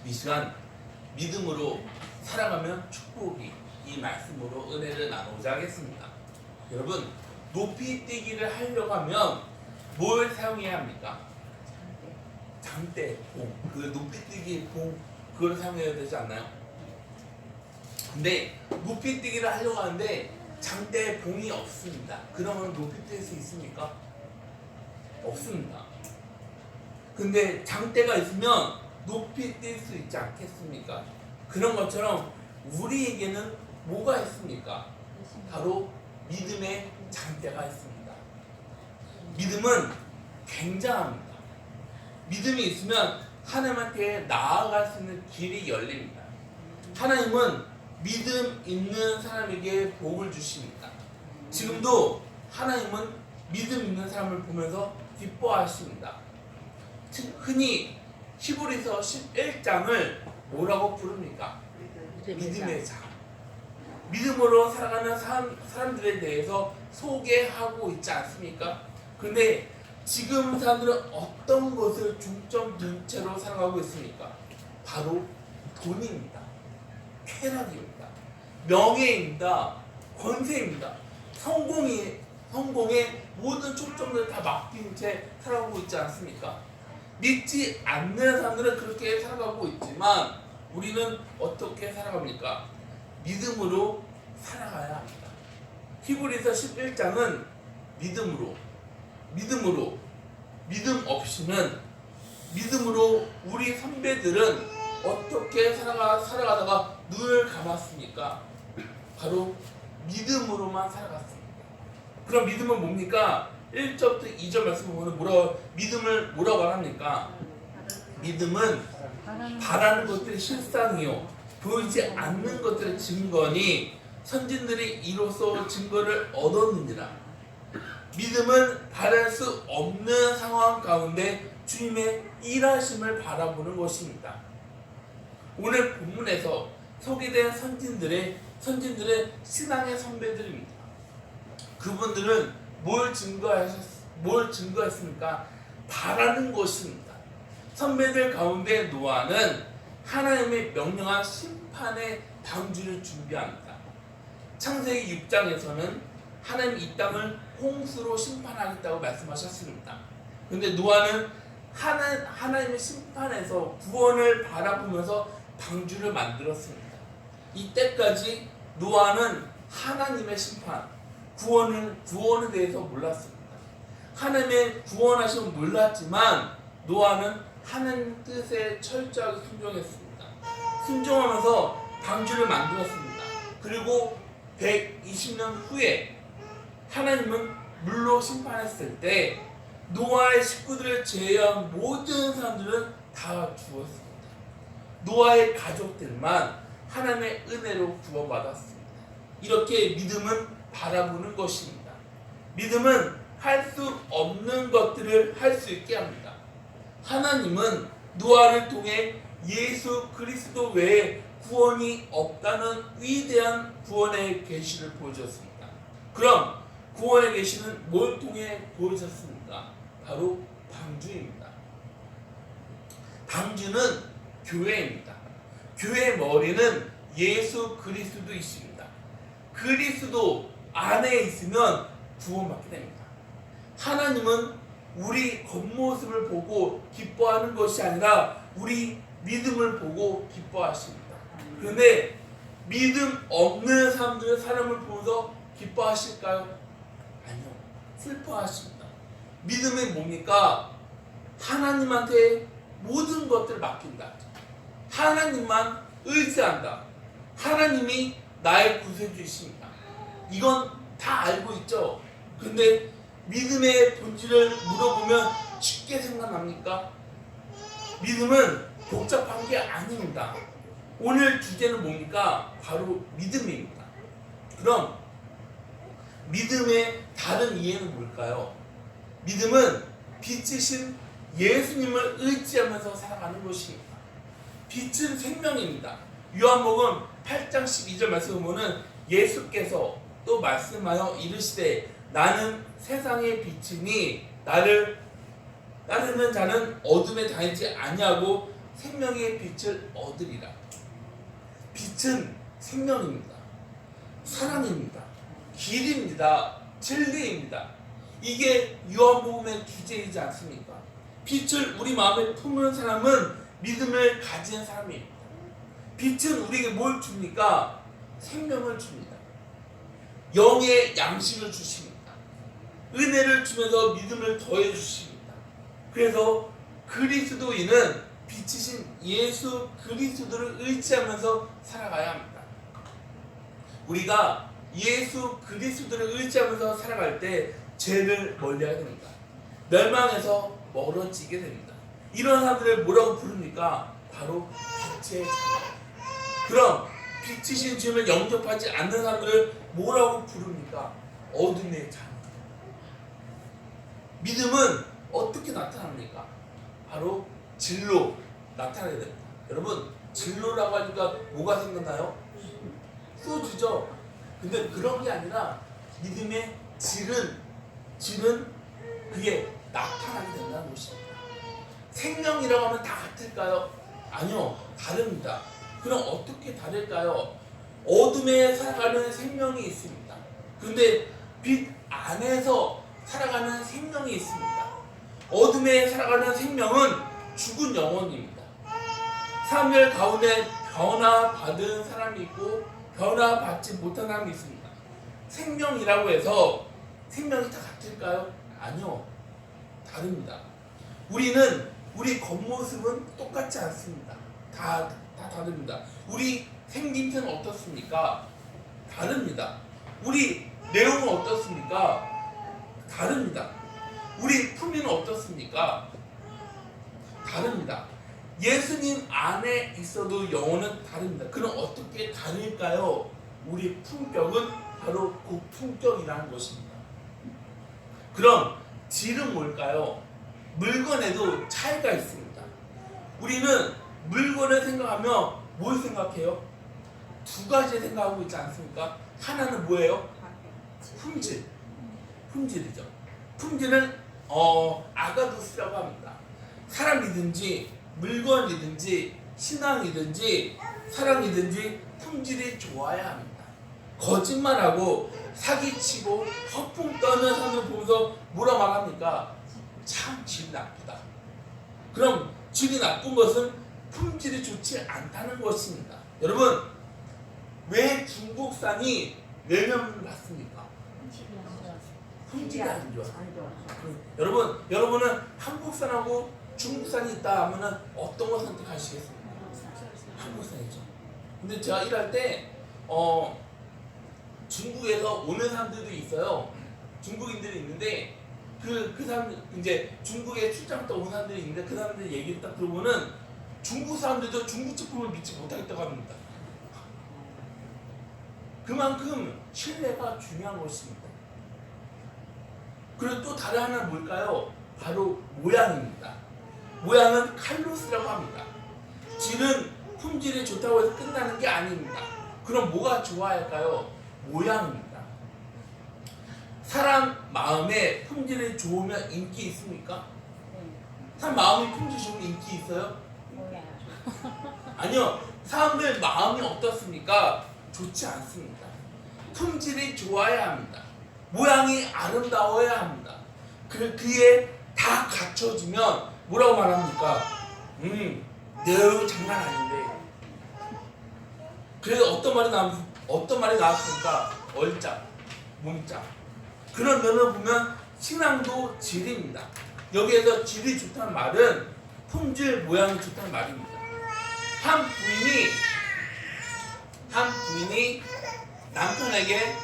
이 시간 믿음으로 살아가면 축복이, 이 말씀으로 은혜를 나누고자 하겠습니다. 여러분, 높이 뛰기를 하려고 하면 뭘 사용해야 합니까? 장대, 봉, 그 높이 뛰기 봉, 그걸 사용해야 되지 않나요? 근데 높이 뛰기를 하려고 하는데 장대 봉이 없습니다. 그러면 높이 뛸 수 있습니까? 없습니다. 근데 장대가 있으면 높이 뛸 수 있지 않겠습니까? 그런 것처럼 우리에게는 뭐가 있습니까? 바로 믿음의 장대가 있습니다. 믿음은 굉장합니다. 믿음이 있으면 하나님한테 나아갈 수 있는 길이 열립니다. 하나님은 믿음 있는 사람에게 복을 주십니다. 지금도 하나님은 믿음 있는 사람을 보면서 기뻐하십니다. 흔히 히브리서 11장을 뭐라고 부릅니까? 믿음의 장. 믿음으로 살아가는 사람들에 대해서 소개하고 있지 않습니까? 그런데 지금 사람들은 어떤 것을 중점 둘째로 살아가고 있습니까? 바로 돈입니다. 쾌락입니다. 명예입니다. 권세입니다. 성공의 모든 초점을 다 맡긴 채 살아가고 있지 않습니까? 믿지 않는 사람들은 그렇게 살아가고 있지만 우리는 어떻게 살아갑니까? 믿음으로 살아가야 합니다. 히브리서 11장은 믿음 없이는, 믿음으로 우리 선배들은 어떻게 살아가다가 눈을 감았습니까? 바로 믿음으로만 살아갔습니다. 그럼 믿음은 뭡니까? 1절부터 2절 말씀 보면 믿음을 뭐라고 말합니까? 믿음은 바라는 것들의 실상이요 보이지 않는 것들의 증거니 선진들이 이로써 증거를 얻었느니라. 믿음은 바랄 수 없는 상황 가운데 주님의 일하심을 바라보는 것입니다. 오늘 본문에서 소개된 선진들의 신앙의 선배들입니다. 그분들은 뭘 증거했습니까? 바라는 것입니다. 선배들 가운데 노아는 하나님의 명령한 심판의 방주를 준비합니다. 창세기 6장에서는 하나님 이 땅을 홍수로 심판하겠다고 말씀하셨습니다. 그런데 노아는 하나님의 심판에서 구원을 바라보면서 방주를 만들었습니다. 이때까지 노아는 하나님의 심판, 구원에 대해서 몰랐습니다. 하나님의 구원하심을 몰랐지만 노아는 하나님 뜻에 철저하게 순종했습니다. 순종하면서 방주를 만들었습니다. 그리고 120년 후에 하나님은 물로 심판했을 때 노아의 식구들을 제외한 모든 사람들은 다 죽었습니다. 노아의 가족들만 하나님의 은혜로 구원받았습니다. 이렇게 믿음은 바라보는 것입니다. 믿음은 할 수 없는 것들을 할 수 있게 합니다. 하나님은 노아를 통해 예수 그리스도 외에 구원이 없다는 위대한 구원의 계시를 보여줬습니다. 그럼 구원의 계시는 뭘 통해 보여졌습니까? 바로 방주입니다. 방주는 교회입니다. 교회의 머리는 예수 그리스도이십니다. 그리스도 안에 있으면 구원받게 됩니다. 하나님은 우리 겉모습을 보고 기뻐하는 것이 아니라 우리 믿음을 보고 기뻐하십니다. 그런데 믿음 없는 사람들의 사람을 보면서 기뻐하실까요? 아니요. 슬퍼하십니다. 믿음이 뭡니까? 하나님한테 모든 것들을 맡긴다. 하나님만 의지한다. 하나님이 나의 구세주이십니다. 이건 다 알고 있죠. 근데 믿음의 본질을 물어보면 쉽게 생각납니까? 믿음은 복잡한 게 아닙니다. 오늘 주제는 뭡니까? 바로 믿음입니다. 그럼 믿음의 다른 이해는 뭘까요? 믿음은 빛이신 예수님을 의지하면서 살아가는 것입니다. 빛은 생명입니다. 요한복음 8장 12절 말씀을 보면 예수께서 또 말씀하여 이르시되 나는 세상의 빛이니 나를 따르는 자는 어둠에 다니지 아니하고 생명의 빛을 얻으리라. 빛은 생명입니다. 사랑입니다. 길입니다. 진리입니다. 이게 요한복음의 주제이지 않습니까? 빛을 우리 마음에 품은 사람은 믿음을 가진 사람입니다. 빛은 우리에게 뭘 줍니까? 생명을 줍니다. 영의 양식을 주십니다. 은혜를 주면서 믿음을 더해 주십니다. 그래서 그리스도인은 빛이신 예수 그리스도를 의지하면서 살아가야 합니다. 우리가 예수 그리스도를 의지하면서 살아갈 때 죄를 멀리해야 됩니다. 멸망에서 멀어지게 됩니다. 이런 사람들을 뭐라고 부릅니까? 바로 빛의 자녀. 그럼 빛이신 주님을 영접하지 않는 사람들을 뭐라고 부릅니까? 어둠의 자녀. 믿음은 어떻게 나타납니까? 바로 진로 나타나야 됩니다. 여러분, 진로라고 하니까 뭐가 생각나요? 소주죠. 근데 그런 게 아니라 믿음의 질은 그게 나타나게 된다는 것입니다. 생명이라고 하면 다 같을까요? 아니요, 다릅니다. 그럼 어떻게 다를까요? 어둠에 살아가는 생명이 있습니다. 그런데 빛 안에서 살아가는 생명이 있습니다. 어둠에 살아가는 생명은 죽은 영혼입니다. 사람들 가운데 변화받은 사람이 있고 변화받지 못한 사람이 있습니다. 생명이라고 해서 생명이 다 같을까요? 아니요, 다릅니다. 우리 겉모습은 똑같지 않습니다. 다 다릅니다. 우리 생김새는 어떻습니까? 다릅니다. 우리 내용은 어떻습니까? 다릅니다. 우리 품위는 어떻습니까? 다릅니다. 예수님 안에 있어도 영혼은 다릅니다. 그럼 어떻게 다를까요? 우리 품격은 바로 그 품격이라는 것입니다. 그럼 질은 뭘까요? 물건에도 차이가 있습니다. 우리는 물건을 생각하면 뭘 생각해요? 두 가지 생각하고 있지 않습니까? 하나는 뭐예요? 품질이죠. 품질은 아가두스라고 합니다. 사람이든지 물건이든지 신앙이든지 사랑이든지 품질이 좋아야 합니다. 거짓말하고 사기치고 허풍 떠는 사람을 보면서 뭐라 말합니까? 참 질이 나쁘다. 그럼 질이 나쁜 것은 품질이 좋지 않다는 것입니다. 여러분, 왜 중국산이 내년 났습니까? 품질이 안 좋아. 여러분은 한국산하고 중국산이 있다 하면은 어떤 거 선택하시겠습니까? 한국산이죠. 근데 제가 일할 때 중국에서 오는 사람들도 있어요. 중국인들이 있는데 그 사람들 이제 중국에 출장 또 온 사람들이 있는데 그 사람들 얘기를 딱 들어보면 중국 사람들도 중국 제품을 믿지 못하겠다고 합니다. 그만큼 신뢰가 중요한 것입니다. 그리고 또 다른 하나는 뭘까요? 바로 모양입니다. 모양은 칼로스라고 합니다. 질은 품질이 좋다고 해서 끝나는 게 아닙니다. 그럼 뭐가 좋아야 할까요? 모양입니다. 사람 마음에 품질이 좋으면 인기 있습니까? 사람 마음이 품질이 좋으면 인기 있어요? 아니요. 사람들 마음이 어떻습니까? 좋지 않습니다. 품질이 좋아야 합니다. 모양이 아름다워야 합니다. 그에 다 갖춰지면 뭐라고 말합니까? 너 장난 아닌데. 그래서 어떤 말이 나왔습니까? 얼짱, 몸짱. 그런 면을 보면 신앙도 질입니다. 여기에서 질이 좋다는 말은 품질, 모양이 좋다는 말입니다. 한 부인이 남편에게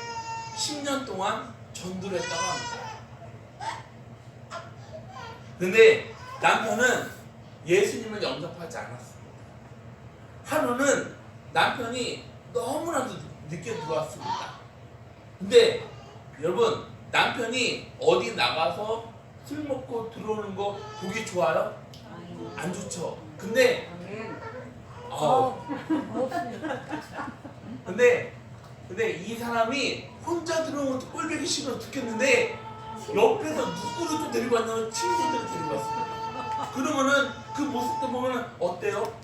10년 동안 전도를 했다고 합니다. 근데 남편은 예수님을 영접하지 않았습니다. 하루는 남편이 너무나도 늦게 들어왔습니다. 근데 여러분, 남편이 어디 나가서 술 먹고 들어오는 거 보기 좋아요? 안 좋죠. 근데 이 사람이 혼자 들어오는 것도 꼴보기 싫어 죽겠는데 옆에서 누구를 또 데리고 왔냐면 친구들을 데리고 왔습니다. 그러면은 그 그 모습도 보면 어때요?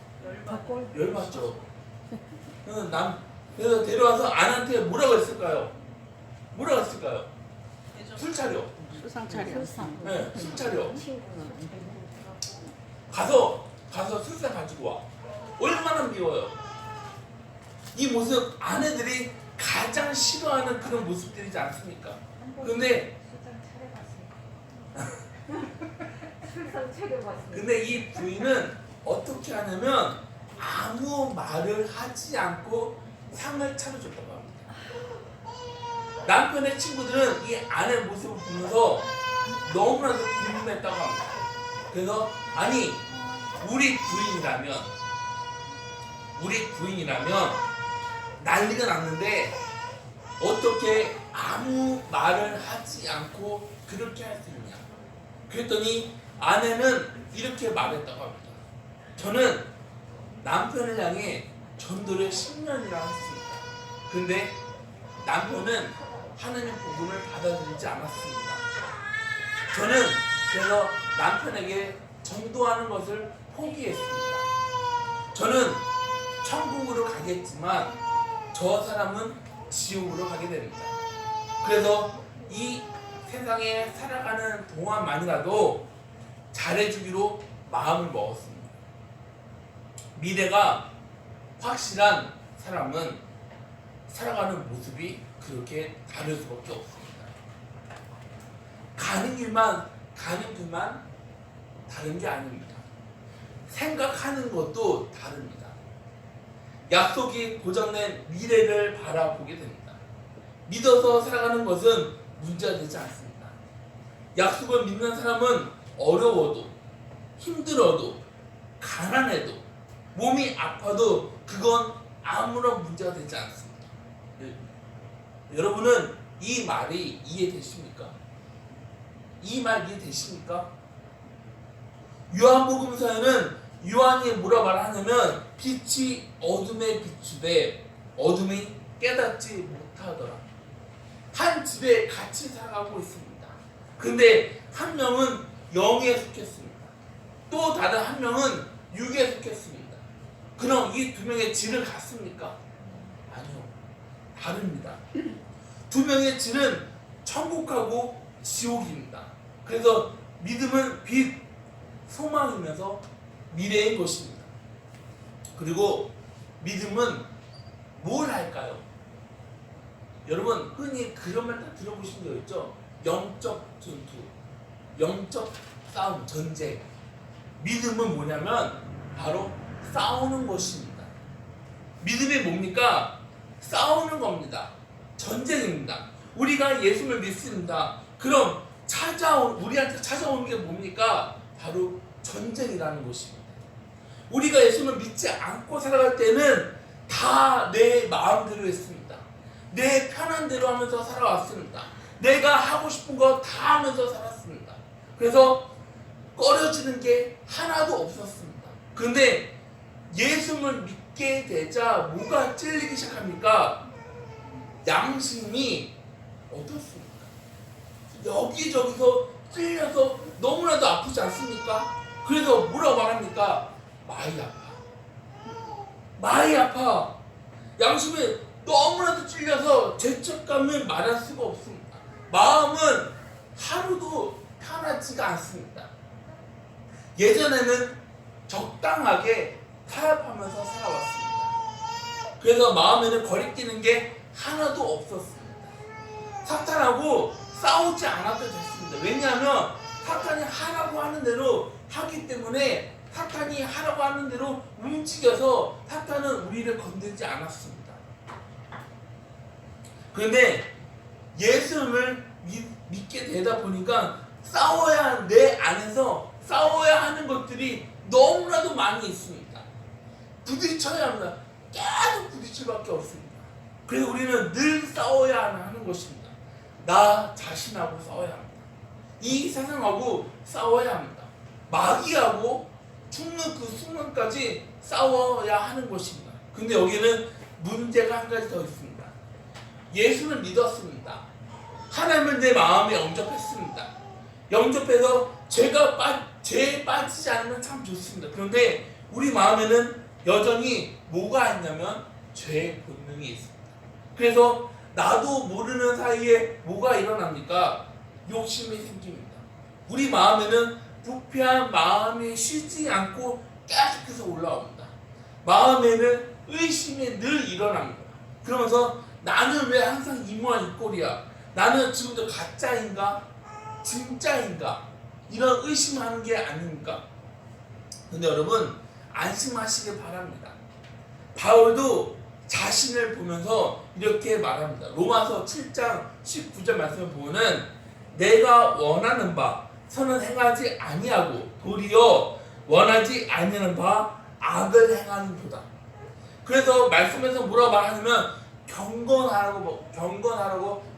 열받죠. 그래서 데려와서 아내한테 뭐라고 했을까요? 뭐라고 했을까요? 술 차려. 수상 차려. 네, 술 차려. 가서 술상 가지고 와. 얼마나 미워요. 이 모습 아내들이 가장 싫어하는 그런 모습들이지 않습니까? 근데 근데 이 부인은 어떻게 하냐면 아무 말을 하지 않고 상을 차려줬다고 합니다. 남편의 친구들은 이 아내 모습을 보면서 너무나도 궁금했다고 합니다. 그래서 아니 우리 부인이라면 난리가 났는데 어떻게 아무 말을 하지 않고 그렇게 할 수 있냐. 그랬더니 아내는 이렇게 말했다고 합니다. 저는 남편을 향해 전도를 10년이나 했습니다. 근데 남편은 하나님 복음을 받아들이지 않았습니다. 저는 그래서 남편에게 전도하는 것을 포기했습니다. 저는 천국으로 가겠지만 저 사람은 지옥으로 가게 됩니다. 그래서 이 세상에 살아가는 동안만이라도 잘해주기로 마음을 먹었습니다. 미래가 확실한 사람은 살아가는 모습이 그렇게 다를 수밖에 없습니다. 가는 길만 다른 게 아닙니다. 생각하는 것도 다릅니다. 약속이 고정된 미래를 바라보게 됩니다. 믿어서 살아가는 것은 문제가 되지 않습니다. 약속을 믿는 사람은 어려워도 힘들어도 가난해도 몸이 아파도 그건 아무런 문제가 되지 않습니다. 여러분은 이 말이 이해되십니까? 이 말 이해되십니까? 요한복음서에는 요한이 뭐라 말하냐면 빛이 어둠에 비추되 어둠이 깨닫지 못하더라. 한 집에 같이 살아가고 있습니다. 근데 한 명은 영에 속했습니다. 또 다른 한 명은 육에 속했습니다. 그럼 이 두 명의 질은 같습니까? 아니요. 다릅니다. 두 명의 질은 천국하고 지옥입니다. 그래서 믿음은 빛, 소망이면서 미래인 것입니다. 그리고 믿음은 뭘 할까요? 여러분 흔히 그런 말 다 들어보신 적 있죠? 영적 전투, 영적 싸움, 전쟁. 믿음은 뭐냐면 바로 싸우는 것입니다. 믿음이 뭡니까? 싸우는 겁니다. 전쟁입니다. 우리가 예수를 믿습니다. 그럼 우리한테 찾아오는 게 뭡니까? 바로 전쟁이라는 것입니다. 우리가 예수를 믿지 않고 살아갈 때는 다 내 마음대로 했습니다. 내 편한 대로 하면서 살아왔습니다. 내가 하고 싶은 거 다 하면서 살았습니다. 그래서 꺼려지는 게 하나도 없었습니다. 그런데 예수를 믿게 되자 뭐가 찔리기 시작합니까? 양심이 어떻습니까? 여기저기서 찔려서 너무나도 아프지 않습니까? 그래서 뭐라고 말합니까? 많이 아파. 양심이 너무나도 찔려서 죄책감을 말할 수가 없습니다. 마음은 하루도 편하지가 않습니다. 예전에는 적당하게 타협하면서 살아왔습니다. 그래서 마음에는 거리끼는 게 하나도 없었습니다. 사탄하고 싸우지 않아도 됐습니다. 왜냐하면 사탄이 하라고 하는 대로 하기 때문에 사탄이 하라고 하는 대로 움직여서 사탄은 우리를 건들지 않았습니다. 그런데 예수를 믿게 되다 보니까 내 안에서 싸워야 하는 것들이 너무나도 많이 있습니다. 부딪혀야 합니다. 계속 부딪힐 밖에 없습니다. 그래서 우리는 늘 싸워야 하는 것입니다. 나 자신하고 싸워야 합니다. 이 세상하고 싸워야 합니다. 마귀하고 죽는 그 순간까지 싸워야 하는 것입니다. 근데 여기는 문제가 한 가지 더 있습니다. 예수를 믿었습니다. 하나님을 내 마음에 영접했습니다. 영접해서 죄에 빠지지 않으면 참 좋습니다. 그런데 우리 마음에는 여전히 뭐가 있냐면 죄의 본능이 있습니다. 그래서 나도 모르는 사이에 뭐가 일어납니까? 욕심이 생깁니다. 우리 마음에는 부패한 마음이 쉬지 않고 계속해서 올라옵니다. 마음에는 의심이 늘 일어납니다. 그러면서 나는 왜 항상 이 모양 이 꼴이야? 나는 지금도 가짜인가? 진짜인가? 이런 의심하는 게 아닙니까? 근데 여러분 안심하시길 바랍니다. 바울도 자신을 보면서 이렇게 말합니다. 로마서 7장 19절 말씀을 보면은 내가 원하는 바 선은 행하지 아니하고 도리어 원하지 아니하는 바 악을 행하는도다. 그래서 말씀에서 뭐라고 말하냐면 경건하라고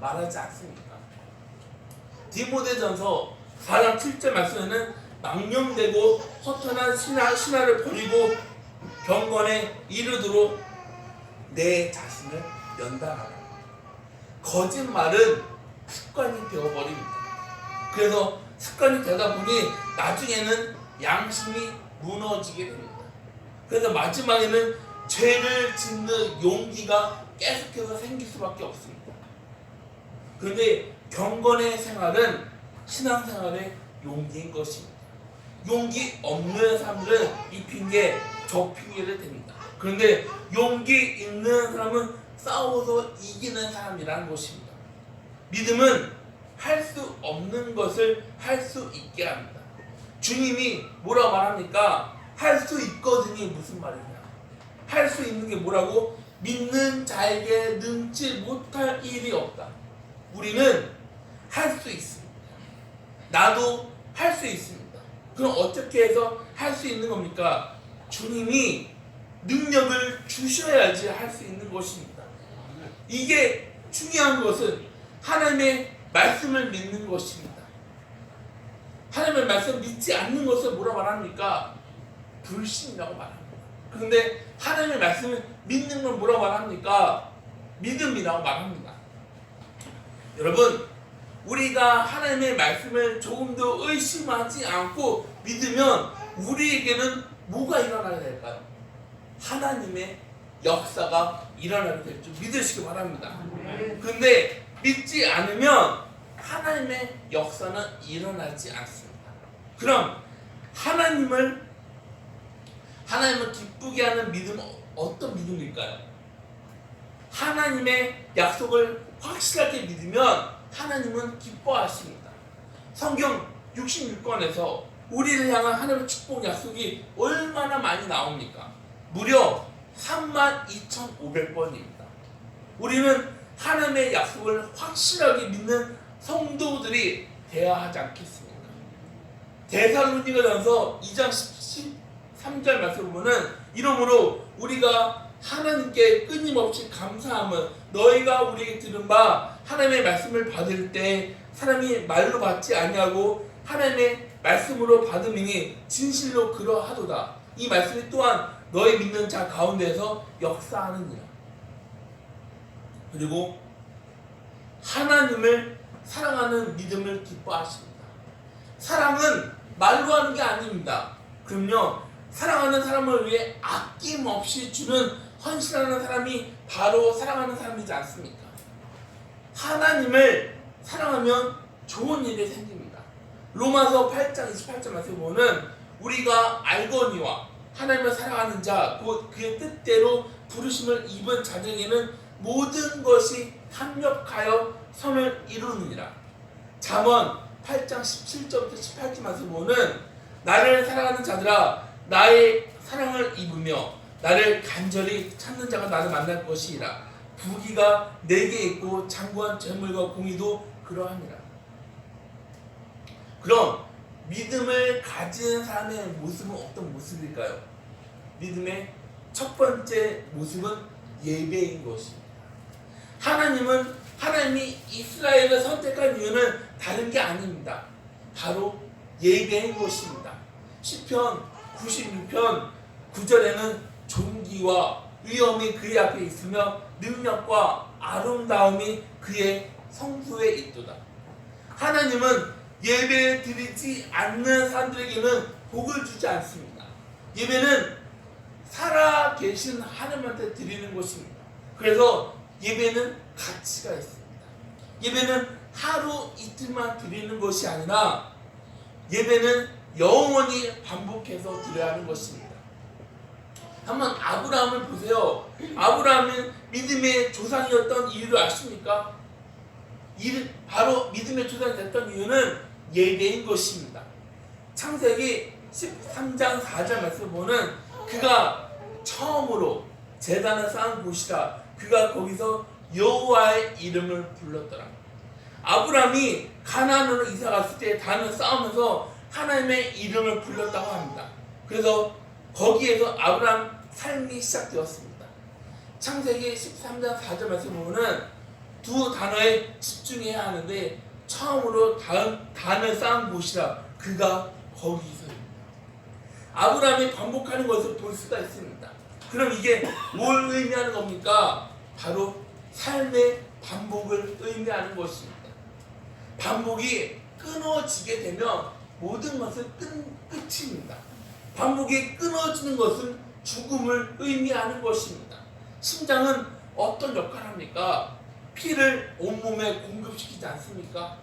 말하지 않습니까? 디모데전서 4장 7절 말씀에는 망령되고 허탄한 신화를 버리고 경건에 이르도록 내 자신을 연단하라. 거짓말은 습관이 되어버립니다. 그래서 습관이 되다 보니 나중에는 양심이 무너지게 됩니다. 그래서 마지막에는 죄를 짓는 용기가 계속해서 생길 수밖에 없습니다. 그런데 경건의 생활은 신앙생활의 용기인 것입니다. 용기 없는 사람들은 이 핑계 저 핑계를 댑니다. 그런데 용기 있는 사람은 싸워서 이기는 사람이라는 것입니다. 믿음은 할 수 없는 것을 할 수 있게 합니다. 주님이 뭐라고 말합니까? 할 수 있거든이 무슨 말이냐? 할 수 있는 게 뭐라고? 믿는 자에게 능치 못할 일이 없다. 우리는 할 수 있습니다. 나도 할 수 있습니다. 그럼 어떻게 해서 할 수 있는 겁니까? 주님이 능력을 주셔야지 할 수 있는 것입니다. 이게 중요한 것은 하나님의 말씀을 믿는 것입니다. 하나님의 말씀 믿지 않는 것을 뭐라 말합니까? 불신이라고 말합니다. 그런데 하나님의 말씀을 믿는 건 뭐라고 말합니까? 믿음이라고 말합니다. 여러분, 우리가 하나님의 말씀을 조금도 의심하지 않고 믿으면 우리에게는 뭐가 일어나게 될까요? 하나님의 역사가 일어나게 될 줄 믿으시기 바랍니다. 그런데 믿지 않으면 하나님의 역사는 일어나지 않습니다. 그럼 하나님을 기쁘게 하는 믿음은 어떤 믿음일까요? 하나님의 약속을 확실하게 믿으면 하나님은 기뻐하십니다. 성경 66권에서 우리를 향한 하나님의 축복 약속이 얼마나 많이 나옵니까? 무려 32,500번입니다. 우리는 하나님의 약속을 확실하게 믿는 성도들이 되어야 하지 않겠습니까? 데살로니가전서 2장 13절 말씀 보면은 이러므로 우리가 하나님께 끊임없이 감사함은 너희가 우리에게 들은 바 하나님의 말씀을 받을 때 사람이 말로 받지 아니하고 하나님의 말씀으로 받음이니 진실로 그러하도다. 이 말씀이 또한 너희 믿는 자 가운데서 역사하느니라. 그리고 하나님을 사랑하는 믿음을 기뻐하십니다. 사랑은 말로 하는 게 아닙니다. 그럼요, 사랑하는 사람을 위해 아낌없이 주는 헌신하는 사람이 바로 사랑하는 사람이지 않습니까? 하나님을 사랑하면 좋은 일이 생깁니다. 로마서 8장 28절 말씀 보면 우리가 알거니와 하나님을 사랑하는 자 곧 그의 뜻대로 부르심을 입은 자들에게는 모든 것이 합력하여 선을 이루느니라. 잠언 8장 17절부터 18절 말씀 보면 나를 사랑하는 자들아 나의 사랑을 입으며 나를 간절히 찾는 자가 나를 만날 것이라. 부귀가 내게 있고 장구한 재물과 공의도 그러하니라. 그럼 믿음을 가진 사람의 모습은 어떤 모습일까요? 믿음의 첫 번째 모습은 예배인 것입니다. 하나님이 이스라엘을 선택한 이유는 다른 게 아닙니다. 바로 예배인 것입니다. 시편 96편 9절에는 존귀와 위엄이 그의 앞에 있으며 능력과 아름다움이 그의 성소에 있도다. 하나님은 예배 드리지 않는 사람들에게는 복을 주지 않습니다. 예배는 살아 계신 하나님한테 드리는 것입니다. 그래서 예배는 가치가 있습니다. 예배는 하루 이틀만 드리는 것이 아니라 예배는 영원히 반복해서 드려야 하는 것입니다. 한번 아브라함을 보세요. 아브라함은 믿음의 조상이었던 이유를 아십니까? 바로 믿음의 조상이 됐던 이유는 예배인 것입니다. 창세기 13장 4절 말씀을 보면 그가 처음으로 제단을 쌓은 곳이라 그가 거기서 여호와의 이름을 불렀더라. 아브라함이 가나안으로 이사 갔을 때 단을 쌓으면서 하나님의 이름을 불렀다고 합니다. 그래서 거기에서 아브라함 삶이 시작되었습니다. 창세기 13장 4절 말씀을 보면 두 단어에 집중해야 하는데 처음으로 단을 쌓은 곳이라 그가 거기서입니다. 아브라함이 반복하는 것을 볼 수가 있습니다. 그럼 이게 뭘 의미하는 겁니까? 바로 삶의 반복을 의미하는 것입니다. 반복이 끊어지게 되면 모든 것은 끝입니다. 반복이 끊어지는 것은 죽음을 의미하는 것입니다. 심장은 어떤 역할을 합니까? 피를 온몸에 공급시키지 않습니까?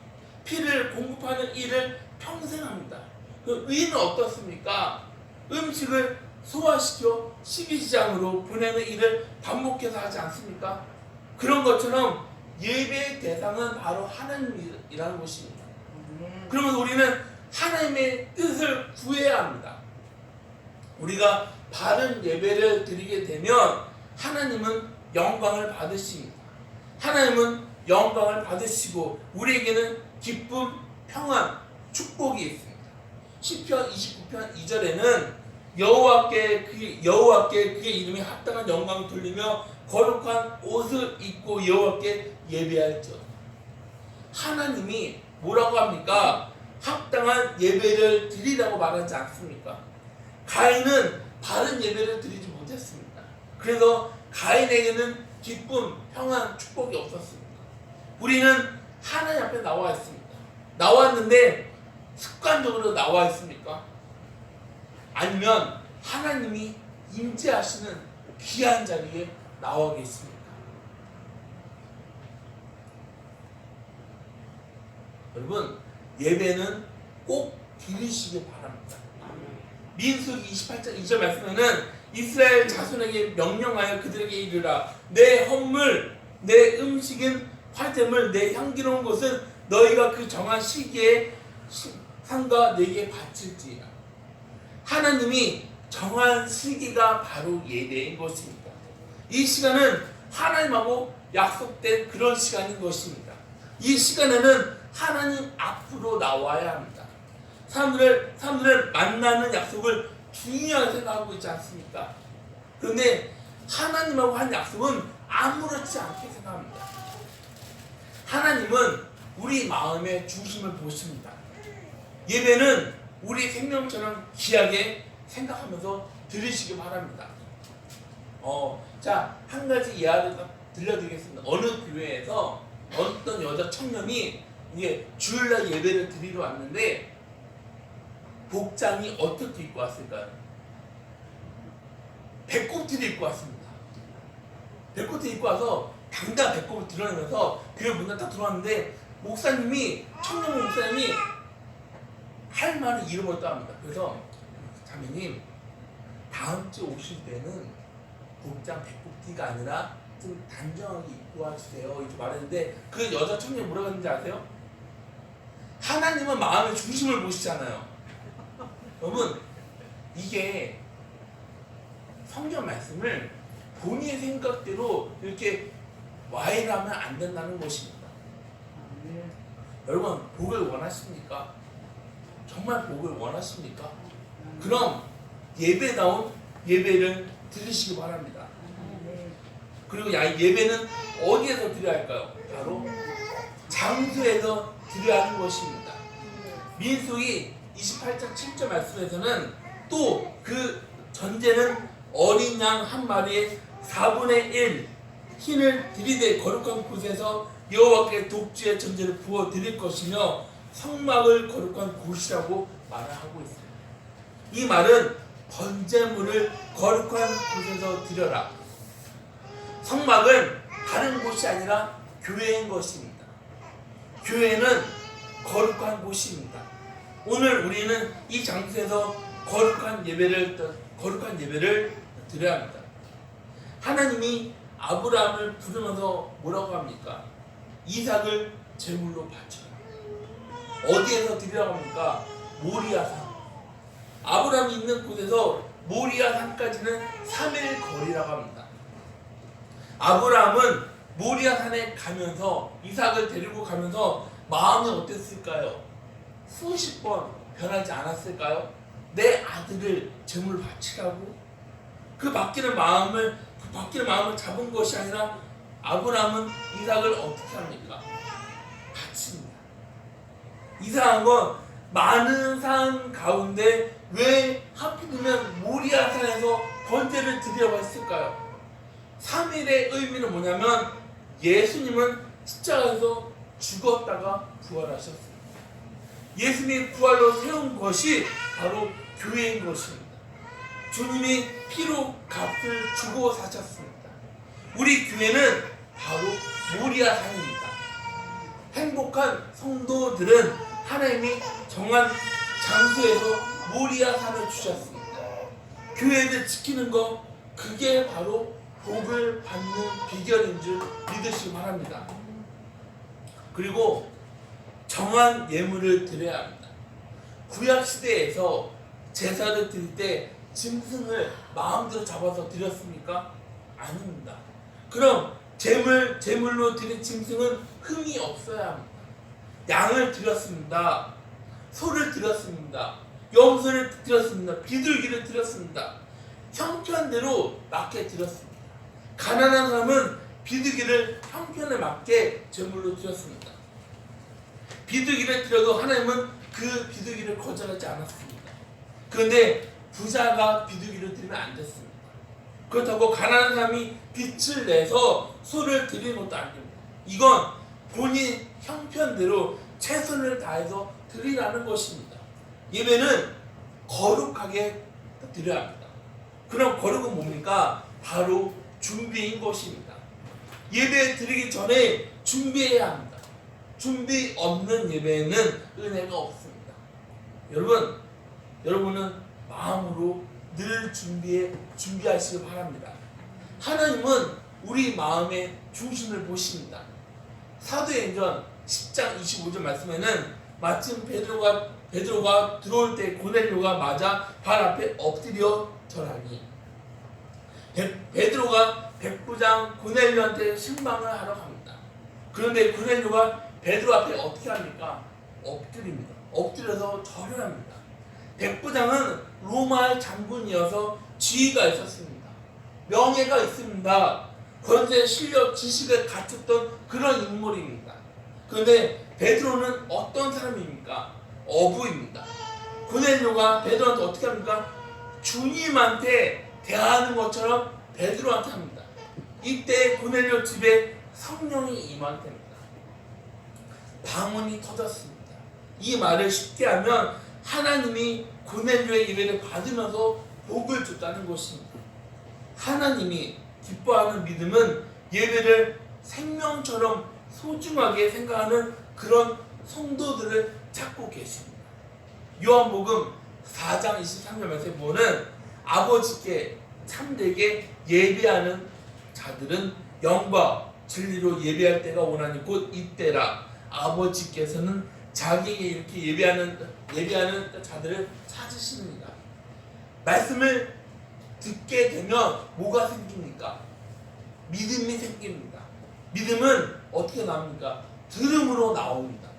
피를 공급하는 일을 평생 합니다. 그 의는 어떻습니까? 음식을 소화시켜 식이지장으로 보내는 일을 반복해서 하지 않습니까? 그런 것처럼 예배의 대상은 바로 하나님이라는 것입니다. 그러면 우리는 하나님의 뜻을 구해야 합니다. 우리가 바른 예배를 드리게 되면 하나님은 영광을 받으십니다. 하나님은 영광을 받으시고 우리에게는 기쁨, 평안, 축복이 있습니다. 시편 29편 2절에는 여호와께 그의 이름이 합당한 영광을 돌리며 거룩한 옷을 입고 여호와께 예배할지어다. 하나님이 뭐라고 합니까? 합당한 예배를 드리라고 말하지 않습니까? 가인은 바른 예배를 드리지 못했습니다. 그래서 가인에게는 기쁨, 평안, 축복이 없었습니다. 우리는 하나님 앞에 나와 있습니다. 나왔는데 습관적으로 나와 있습니까? 아니면 하나님이 임재하시는 귀한 자리에 나와 계십니까? 여러분, 예배는 꼭 드리시기 바랍니다. 민수기 28장 2절 말씀에는 이스라엘 자손에게 명령하여 그들에게 이르라. 내 헌물, 내 음식인 화제물, 내 향기로운 것은 너희가 그 정한 시기에 상과 내게 바칠지라. 하나님이 정한 시기가 바로 예배인 것입니다. 이 시간은 하나님하고 약속된 그런 시간인 것입니다. 이 시간에는 하나님 앞으로 나와야 합니다. 사람들을 만나는 약속을 중요하게 생각하고 있지 않습니까? 그런데 하나님하고 한 약속은 아무렇지 않게 생각합니다. 하나님은 우리 마음의 중심을 보십니다. 예배는 우리 생명처럼 귀하게 생각하면서 들으시기 바랍니다. 자, 한 가지 이야기를 들려드리겠습니다. 어느 교회에서 어떤 여자 청년이 이게 주일날 예배를 드리러 왔는데 복장이 어떻게 입고 왔을까요? 배꼽티를 입고 왔습니다. 배꼽티 입고 와서 당당 배꼽을 드러내면서 교회 문을 딱 들어왔는데 청년 목사님이 할 말을 잃어버렸다 합니다. 그래서 자매님, 다음 주 오실 때는 복장 배꼽티가 아니라 좀 단정하게 입고 와주세요 이렇게 말했는데 그 여자 청년이 뭐라고 했는지 아세요? 하나님은 마음의 중심을 보시잖아요. 여러분, 이게 성경 말씀을 본인의 생각대로 이렇게 와일하면 안 된다는 것입니다. 여러분, 복을 원하십니까? 정말 복을 원하십니까? 그럼 예배다운 예배를 드리시기 바랍니다. 그리고 예배는 어디에서 드려야 할까요? 바로 장소에서 드려야 하는 것입니다. 민수기 28장 7절 말씀에서는 또 그 전제는 어린 양 한 마리에 4분의 1 흰을 들이대 거룩한 곳에서 여호와께 독주의 전제를 부어 드릴 것이며 성막을 거룩한 곳이라고 말을 하고 있습니다. 이 말은 번제물을 거룩한 곳에서 드려라. 성막은 다른 곳이 아니라 교회인 것입니다. 교회는 거룩한 곳입니다. 오늘 우리는 이 장소에서 거룩한 예배를 드려야 합니다. 하나님이 아브라함을 부르면서 뭐라고 합니까? 이삭을 제물로 바쳐라. 어디에서 드리라고 합니까? 모리아산. 아브라함이 있는 곳에서 모리아산까지는 3일 거리라고 합니다. 아브라함은 모리아산에 가면서 이삭을 데리고 가면서 마음이 어땠을까요? 수십 번 변하지 않았을까요? 내 아들을 제물 바치라고? 그 바뀌는 마음을 잡은 것이 아니라 아브라함은 이삭을 어떻게 합니까? 바칩니다. 이상한 건 많은 산 가운데 왜 하필이면 모리아산에서 번제를 드리려고 했을까요? 3일의 의미는 뭐냐면 예수님은 십자가에서 죽었다가 부활하셨습니다. 예수님이 부활로 세운 것이 바로 교회인 것입니다. 주님이 피로 값을 주고 사셨습니다. 우리 교회는 바로 모리아산입니다. 행복한 성도들은 하나님이 정한 장소에서 모리아산을 주셨습니다. 교회를 지키는 것, 그게 바로 복을 받는 비결인 줄 믿으시기 바랍니다. 그리고 정한 예물을 드려야 합니다. 구약시대에서 제사를 드릴 때 짐승을 마음대로 잡아서 드렸습니까? 아닙니다. 그럼 제물로 드린 짐승은 흠이 없어야 합니다. 양을 드렸습니다. 소를 드렸습니다. 염소를 드렸습니다. 비둘기를 드렸습니다. 형편대로 맞게 드렸습니다. 가난한 사람은 비둘기를 형편에 맞게 제물로 드렸습니다. 비둘기를 드려도 하나님은 그 비둘기를 거절하지 않았습니다. 그런데 부자가 비둘기를 드리면 안 됐습니다. 그렇다고 가난한 사람이 빚을 내서 소를 드리는 것도 안 됩니다. 이건 본인 형편대로 최선을 다해서 드리라는 것입니다. 예배는 거룩하게 드려야 합니다. 그럼 거룩은 뭡니까? 바로 준비인 것입니다. 예배 드리기 전에 준비해야 합니다. 준비 없는 예배에는 은혜가 없습니다. 여러분은 마음으로 늘 준비하시기 바랍니다. 하나님은 우리 마음의 중심을 보십니다. 사도행전 10장 25절 말씀에는 마침 베드로가 들어올 때 고넬료가 맞아 발 앞에 엎드려 절하니 베드로가 백부장 고넬료한테 신방을 하러 갑니다. 그런데 고넬료가 베드로 앞에 어떻게 합니까? 엎드립니다. 엎드려서 절을 합니다. 백부장은 로마의 장군이어서 지위가 있었습니다. 명예가 있습니다. 권세, 실력, 지식을 갖췄던 그런 인물입니다. 그런데 베드로는 어떤 사람입니까? 어부입니다. 고넬료가 베드로한테 어떻게 합니까? 주님한테 대하는 것처럼 베드로한테 합니다. 이때 고넬료 집에 성령이 임한 때입니다. 방언이 터졌습니다. 이 말을 쉽게 하면 하나님이 고넬료의 예배를 받으면서 복을 줬다는 것입니다. 하나님이 기뻐하는 믿음은 예배를 생명처럼 소중하게 생각하는 그런 성도들을 찾고 계십니다. 요한복음 4장 23절 말씀에 보면 아버지께 참되게 예배하는 자들은 영과 진리로 예배할 때가 오나니 곧 이때라. 아버지께서는 자기에게 이렇게 예배하는 자들을 찾으십니다. 말씀을 듣게 되면 뭐가 생깁니까? 믿음이 생깁니다. 믿음은 어떻게 나옵니까? 들음으로 나옵니다.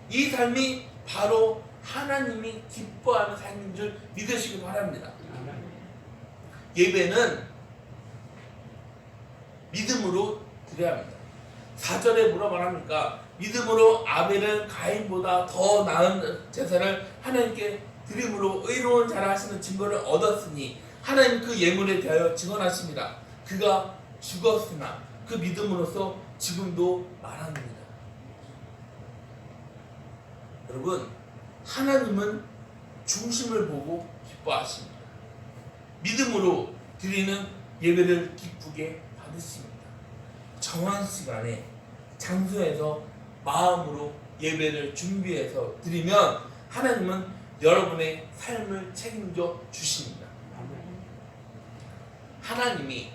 이 삶이 바로 하나님이 기뻐하는 삶인 줄 믿으시기 바랍니다. 예배는 믿음으로 드려야 합니다. 4절에 뭐라 말합니까? 믿음으로 아벨은 가인보다 더 나은 제사를 하나님께 드림으로 의로운 자라 하시는 증거를 얻었으니 하나님 그 예물에 대하여 증언하십니다. 그가 죽었으나 그 믿음으로써 지금도 말합니다. 여러분, 하나님은 중심을 보고 기뻐하십니다. 믿음으로 드리는 예배를 기쁘게 받으십니다. 정한 시간에 장소에서 마음으로 예배를 준비해서 드리면 하나님은 여러분의 삶을 책임져 주십니다. 하나님이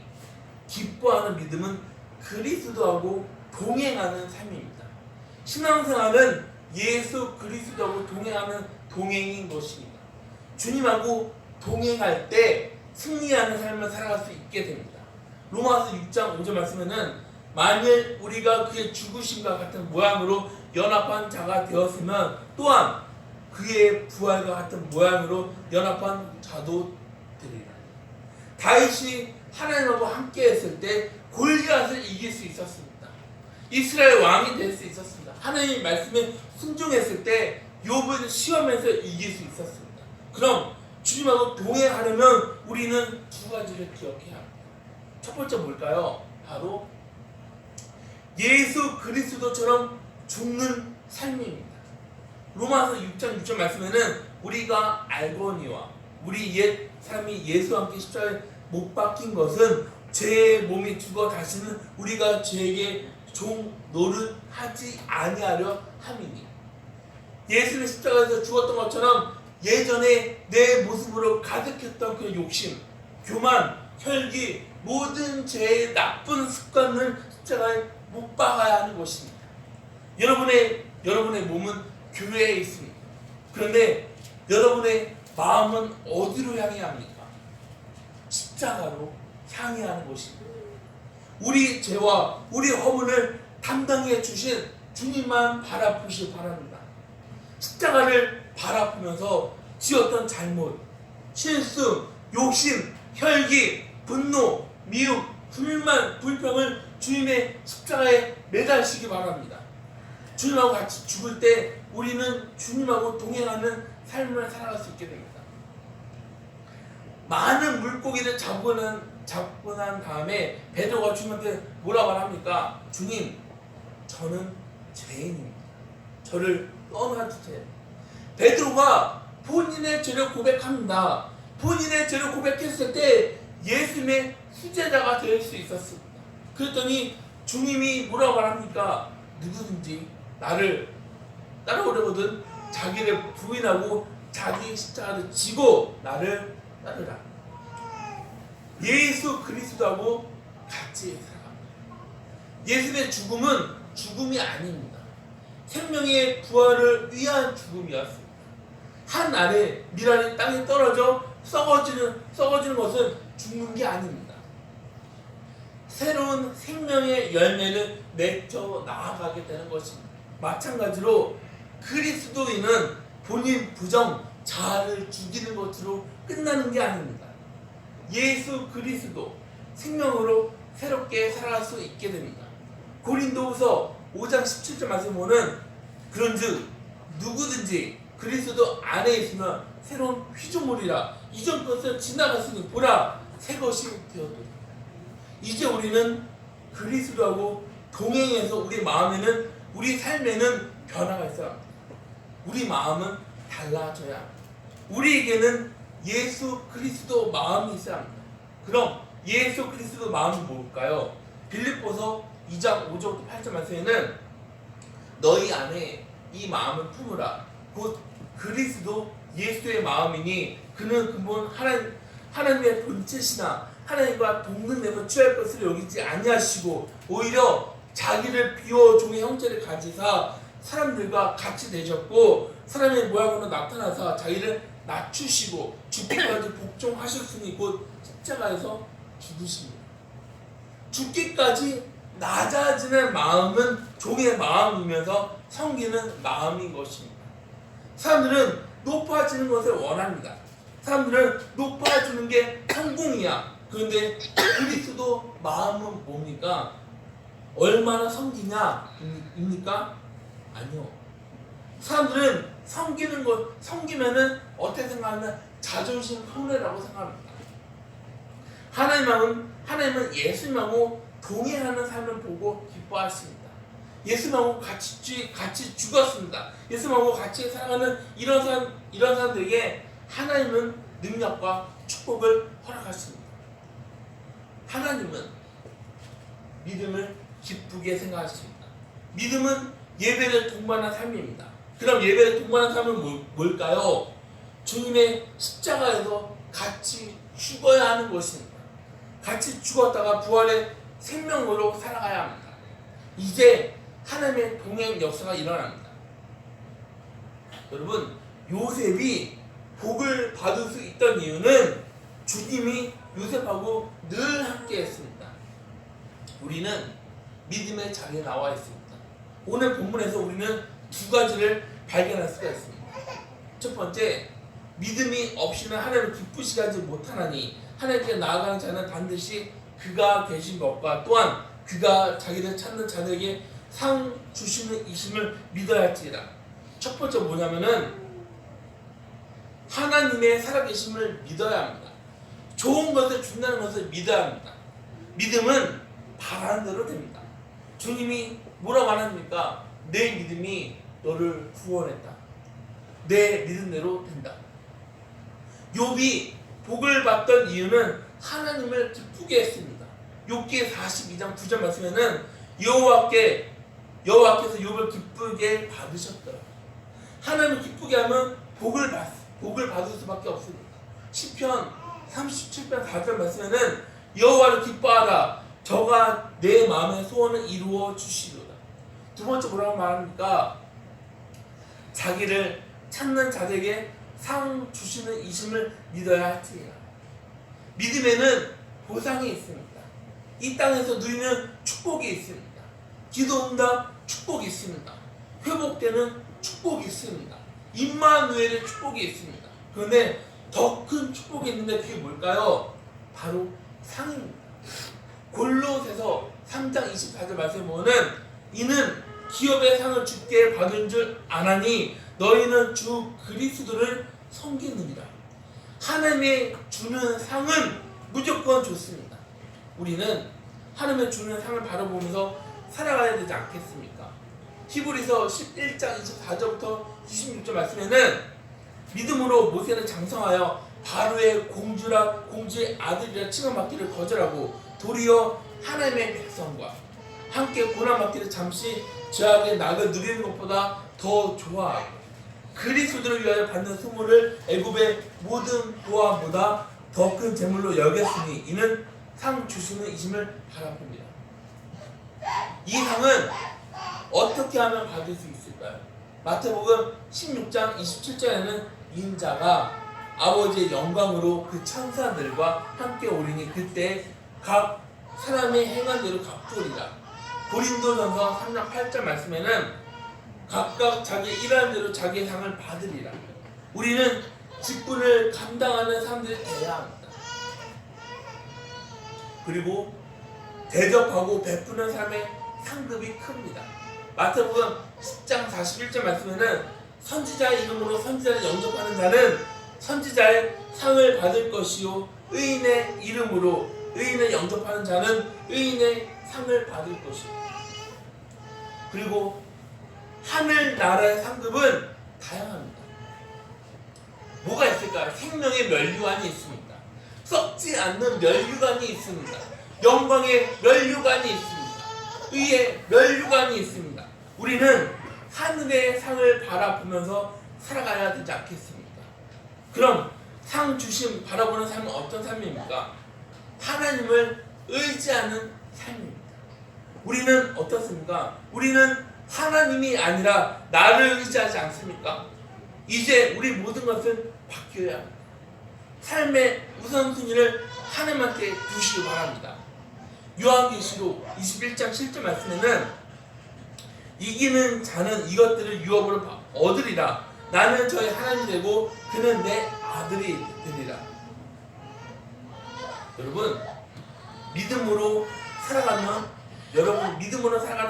기뻐하는 믿음은 그리스도하고 동행하는 삶입니다. 신앙생활은 예수 그리스도하고 동행하는 동행인 것입니다. 주님하고 동행할 때 승리하는 삶을 살아갈 수 있게 됩니다. 로마서 6장 5절 말씀에는 만일 우리가 그의 죽으심과 같은 모양으로 연합한 자가 되었으면 또한 그의 부활과 같은 모양으로 연합한 자도 되리라. 다윗이 하나님하고 함께 했을 때 골리앗을 이길 수 있었습니다. 이스라엘 왕이 될 수 있었습니다. 하나님의 말씀에 순종했을 때 욥을 시험에서 이길 수 있었습니다. 그럼 주님하고 동행하려면 우리는 두 가지를 기억해야 합니다. 첫 번째 뭘까요? 바로 예수 그리스도처럼 죽는 삶입니다. 로마서 6장 6절 말씀에는 우리가 알거니와 우리 옛 삶이 예수와 함께 십자가에 못 박힌 것은 죄의 몸이 죽어 다시는 우리가 죄에게 종 노릇하지 아니하려 함이니. 예수는 십자가에서 죽었던 것처럼 예전에 내 모습으로 가득했던 그 욕심, 교만, 혈기, 모든 죄의 나쁜 습관을 십자가에 못 박아야 하는 것입니다. 여러분의 몸은 교회에 있습니다. 그런데 여러분의 마음은 어디로 향해야 합니까? 십자가로 향해야 하는 것입니다. 우리 죄와 우리 허물을 담당해 주신 주님만 바라보시기 바랍니다. 십자가를 바라보면서 지었던 잘못, 실수, 욕심, 혈기, 분노, 미움, 불만, 불평을 주님의 십자가에 매달시기 바랍니다. 주님하고 같이 죽을 때 우리는 주님하고 동행하는 삶을 살아갈 수 있게 됩니다. 많은 물고기를 잡고 난 다음에 베드로가 주님한테 뭐라고 말합니까? 주님, 저는 죄인입니다. 저를 떠나주세요. 베드로가 본인의 죄를 고백합니다. 본인의 죄를 고백했을 때 예수님의 수제자가 될 수 있었습니다. 그랬더니 주님이 뭐라고 말합니까? 누구든지 나를 따라오려거든 자기를 부인하고 자기 십자가를 지고 나를 따르라. 예수 그리스도하고 같이 살아갑니다. 예수님의 죽음은 죽음이 아닙니다. 생명의 부활을 위한 죽음이었습니다. 한 알에 밀알이 땅에 떨어져 썩어지는 것은 죽는 게 아닙니다. 새로운 생명의 열매를 맺어 나아가게 되는 것입니다. 마찬가지로 그리스도인은 본인 부정, 자아를 죽이는 것으로 끝나는 게 아닙니다. 예수 그리스도 생명으로 새롭게 살아갈 수 있게 됩니다. 고린도후서 5장 17절 말씀 보면 그런즉 누구든지 그리스도 안에 있으면 새로운 피조물이라 이전 것은 지나갔으니 보라 새 것이 되었도다. 이제 우리는 그리스도하고 동행해서 우리 마음에는 우리 삶에는 변화가 있어야 합니다. 우리 마음은 달라져야 합니다. 우리에게는 예수 그리스도 마음이 있어야 합니다. 그럼 예수 그리스도 마음이 뭘까요? 빌립보서 2장 5절부터 8절 말씀에는 너희 안에 이 마음을 품으라. 곧 그리스도 예수의 마음이니 그는 근본 하나님의 본체시나 하나님과 동등됨을 취할 것을 여기지 아니하시고 오히려 자기를 비워 종의 형체를 가지사 사람들과 같이 되셨고 사람의 모양으로 나타나사 자기를 낮추시고 죽기까지 복종하셨으니 곧 십자가에서 죽으십니다. 죽기까지 낮아지는 마음은 종의 마음이면서 섬기는 마음인 것입니다. 사람들은 높아지는 것을 원합니다. 사람들은 높아지는 게 성공이야. 그런데 그리스도 마음은 뭡니까? 얼마나 섬기냐입니까? 아니요. 사람들은 섬기면은 어떻게 생각하면 자존심 손해라고 생각합니다. 하나님은 예수님하고 동행하는 삶을 보고 기뻐하십니다. 예수님하고 같이 죽었습니다. 예수님하고 같이 살아가는 이런 사람들에게 하나님은 능력과 축복을 허락하십니다. 하나님은 믿음을 기쁘게 생각하십니다. 믿음은 예배를 동반한 삶입니다. 그럼 예배를 동반한 삶은 뭘까요? 주님의 십자가에서 같이 죽어야 하는 것입니다. 같이 죽었다가 부활의 생명으로 살아가야 합니다. 이제 하나님의 동행 역사가 일어납니다. 여러분, 요셉이 복을 받을 수 있던 이유는 주님이 요셉하고 늘 함께 했습니다. 우리는 믿음의 자리에 나와 있습니다. 오늘 본문에서 우리는 두 가지를 발견할 수가 있습니다. 첫 번째, 믿음이 없이는 하나님을 기쁘시게 하지 못하나니 하나님께 나아가는 자는 반드시 그가 계신 것과 또한 그가 자기를 찾는 자들에게 상 주시는 이심을 믿어야 할지라. 첫 번째 뭐냐면은 하나님의 살아계심을 믿어야 합니다. 좋은 것을 준다는 것을 믿어야 합니다. 믿음은 바라는 대로 됩니다. 주님이 뭐라고 말합니까? 내 믿음이 너를 구원했다. 내 믿음대로 된다. 욥이 복을 받던 이유는 하나님을 기쁘게 했습니다. 욥기 42장 9절 말씀에는 여호와께서 욥을 기쁘게 받으셨더라. 하나님을 기쁘게 하면 복을 받을 수밖에 없습니다. 시편 37편 4절 말씀에는 여호와를 기뻐하라. 저가 내 마음의 소원을 이루어 주시리로다. 두 번째 뭐라고 말합니까? 자기를 찾는 자들에게 상 주시는 이심을 믿어야 할지니라. 믿음에는 보상이 있습니다. 이 땅에서 누리는 축복이 있습니다. 기도응답 축복이 있습니다. 회복되는 축복이 있습니다. 임마누엘의 축복이 있습니다. 그런데 더 큰 축복이 있는데 그게 뭘까요? 바로 상입니다. 골로새서 3장 24절 말씀에 보면 이는 기업의 상을 주께 받은 줄 아나니 너희는 주 그리스도를 섬기느니라. 하나님의 주는 상은 무조건 좋습니다. 우리는 하나님의 주는 상을 바라보면서 살아가야 되지 않겠습니까? 히브리서 11장 24절부터 26절 말씀에는 믿음으로 모세는 장성하여 바로의 공주의 아들이라 칭함받기를 거절하고 도리어 하나님의 백성과 함께 고난받기를 잠시 죄악의 낙을 누리는 것보다 더 좋아하고 그리스도를 위하여 받는 수모를 애굽의 모든 보화보다 더 큰 재물로 여겼으니 이는 상 주시는 이심을 바라봅니다. 이 상은 어떻게 하면 받을 수 있을까요? 마태복음 16장 27절에는 인자가 아버지의 영광으로 그 천사들과 함께 오리니 그때 각 사람의 행한 대로 갚으리라. 고린도전서 3장 8절 말씀에는 각각 자기 일하는 대로 자기의 상을 받으리라. 우리는 직분을 감당하는 사람들이 되어야 합니다. 그리고 대접하고 베푸는 사람의 상급이 큽니다. 마태복음 10장 41절 말씀에는 선지자의 이름으로 선지자를 영접하는 자는 선지자의 상을 받을 것이요 의인의 이름으로 의인을 영접하는 자는 의인의 상을 받을 것이요. 그리고 하늘나라의 상급은 다양합니다. 뭐가 있을까요? 생명의 면류관이 있습니다. 썩지 않는 면류관이 있습니다. 영광의 면류관이 있습니다. 의의 면류관이 있습니다. 우리는 하늘의 상을 바라보면서 살아가야 되지 않겠습니까? 그럼 상 주심 바라보는 삶은 어떤 삶입니까? 하나님을 의지하는 삶입니다. 우리는 어떻습니까? 우리는 하나님이 아니라 나를 의지하지 않습니까? 이제 우리 모든 것은 바뀌어야 합니다. 삶의 우선순위를 하나님한테 두시기 바랍니다. 요한계시록 21장 7절 말씀에는 이기는 자는 이것들을 유업으로 얻으리라. 나는 저의 하나님이 되고 그는 내 아들이 되리라. 여러분, 믿음으로 살아가는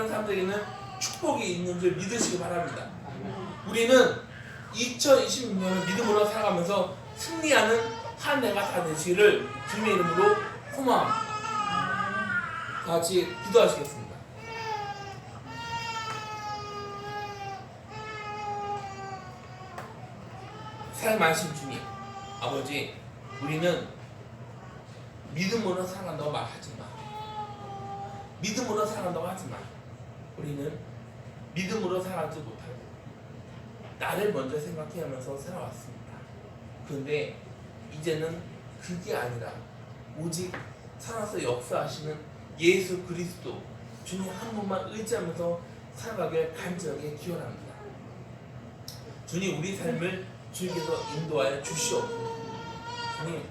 사람들에게는 축복이 있는 줄 믿으시기 바랍니다. 우리는 2026년을 믿음으로 살아가면서 승리하는 한 해가 다 되시기를 주님의 이름으로 소망합니다. 다 같이 기도하시겠습니다. 사랑 많으신 주님, 아버지, 우리는 믿음으로 사랑한다고 말하지 마. 믿음으로 사랑한다고 하지 마. 우리는 믿음으로 살아가지 못하고 나를 먼저 생각해하면서 살아왔습니다. 그런데 이제는 그게 아니라 오직 살아서 역사하시는 예수 그리스도 주님 한 분만 의지하면서 살아가길 간절하게 기원합니다. 주님, 우리 삶을 주님께서 인도하여 주시옵소서. 주님,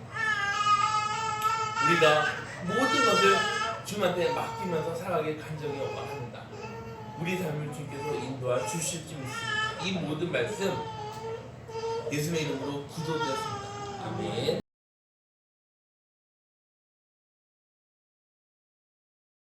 우리가 모든 것을 주님한테 맡기면서 살아가길 간절히 원합니다. 우리 삶을 주님께서 인도하여 주실지 믿습니다. 이 모든 말씀 예수님의 이름으로 기도드렸습니다. 아멘.